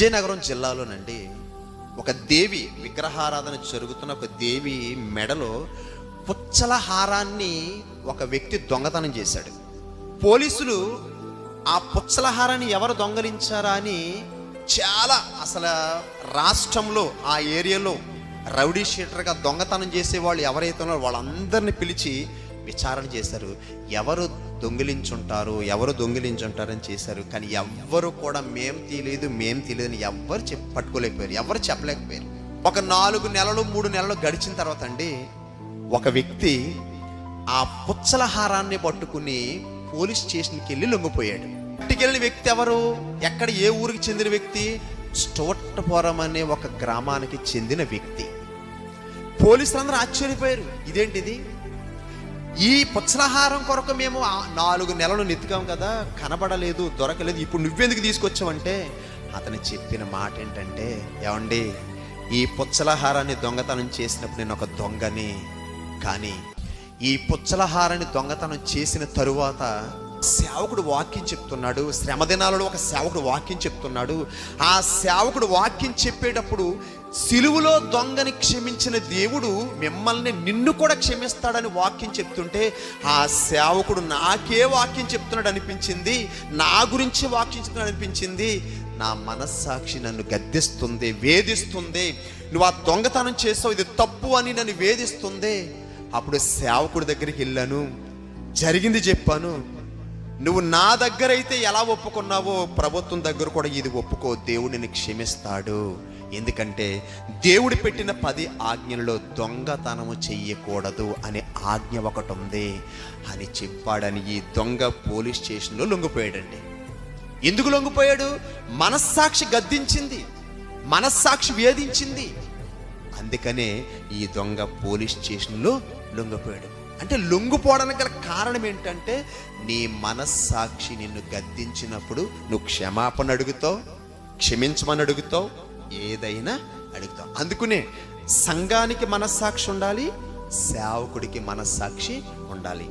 విజయనగరం జిల్లాలోనండి ఒక దేవి విగ్రహారాధన జరుగుతున్న ఒక దేవి మెడలో పుచ్చల హారాన్ని ఒక వ్యక్తి దొంగతనం చేశాడు. పోలీసులు ఆ పుచ్చల హారాన్ని ఎవరు దొంగలించారా అని చాలా అసలు రాష్ట్రంలో ఆ ఏరియాలో రౌడీ షీటర్గా దొంగతనం చేసేవాళ్ళు ఎవరైతే ఉన్నారో వాళ్ళందరినీ పిలిచి విచారణ చేశారు. ఎవరు దొంగిలించుంటారని చేశారు. కానీ ఎవ్వరు కూడా మేం తీయలేదు అని ఎవ్వరు పట్టుకోలేకపోయారు, ఎవరు చెప్పలేకపోయారు. ఒక 4 నెలలు 3 నెలలు గడిచిన తర్వాత అండి ఒక వ్యక్తి ఆ పుచ్చల హారాన్ని పట్టుకుని పోలీస్ స్టేషన్కి వెళ్ళి లొంగిపోయాడు. పట్టుకెళ్ళిన వ్యక్తి ఎవరు, ఎక్కడ ఏ ఊరికి చెందిన వ్యక్తి? స్టోట్టపురం అనే ఒక గ్రామానికి చెందిన వ్యక్తి. పోలీసులందరూ ఆశ్చర్యపోయారు, ఇదేంటిది, ఈ పుచ్చలహారం కొరకు మేము 4 నెలలు నెతికాం కదా, కనబడలేదు, దొరకలేదు, ఇప్పుడు నువ్వెందుకు తీసుకొచ్చావంటే అతను చెప్పిన మాట ఏంటంటే, ఏమండి ఈ పుచ్చలహారాన్ని దొంగతనం చేసినప్పుడు నేను ఒక దొంగని, కానీ ఈ పుచ్చలహారాన్ని దొంగతనం చేసిన తరువాత సేవకుడు వాక్యం చెప్తున్నాడు, శ్రమ దినాలలో ఒక సేవకుడు వాక్యం చెప్తున్నాడు. ఆ సేవకుడు వాక్యం చెప్పేటప్పుడు సిలువలో దొంగని క్షమించిన దేవుడు మిమ్మల్ని నిన్ను కూడా క్షమిస్తాడని వాక్యం చెప్తుంటే ఆ సేవకుడు నాకే వాక్యం చెప్తున్నాడు అనిపించింది, నా గురించి వాక్యం చెప్తున్నాడు అనిపించింది. నా మనస్సాక్షి నన్ను గద్దిస్తుంది, వేధిస్తుంది. నువ్వు ఆ దొంగతనం చేసావు, ఇది తప్పు అని నన్ను వేధిస్తుంది. అప్పుడు సేవకుడి దగ్గరికి వెళ్ళాను, జరిగింది చెప్పాను. నువ్వు నా దగ్గర అయితే ఎలా ఒప్పుకున్నావో ప్రభుత్వం దగ్గర కూడా ఇది ఒప్పుకో, దేవుడు నిన్ను క్షమిస్తాడు. ఎందుకంటే దేవుడు పెట్టిన 10 ఆజ్ఞలలో దొంగతనము చెయ్యకూడదు అనే ఆజ్ఞ ఒకటి ఉంది అని చెప్పాడని ఈ దొంగ పోలీస్ స్టేషన్లో లొంగిపోయాడండి. ఎందుకు లొంగిపోయాడు? మనస్సాక్షి గద్దించింది, మనస్సాక్షి వేధించింది. అందుకనే ఈ దొంగ పోలీస్ స్టేషన్లో లొంగిపోయాడు. అంటే లొంగిపోవడానికి గల కారణం ఏంటంటే నీ మనస్సాక్షి నిన్ను గద్దించినప్పుడు నువ్వు క్షమాపణ అడుగుతావు, క్షమించమని అడుగుతావు, ఏదైనా అడుగుతావు. అందుకనే సంఘానికి మనస్సాక్షి ఉండాలి, సేవకుడికి మనస్సాక్షి ఉండాలి.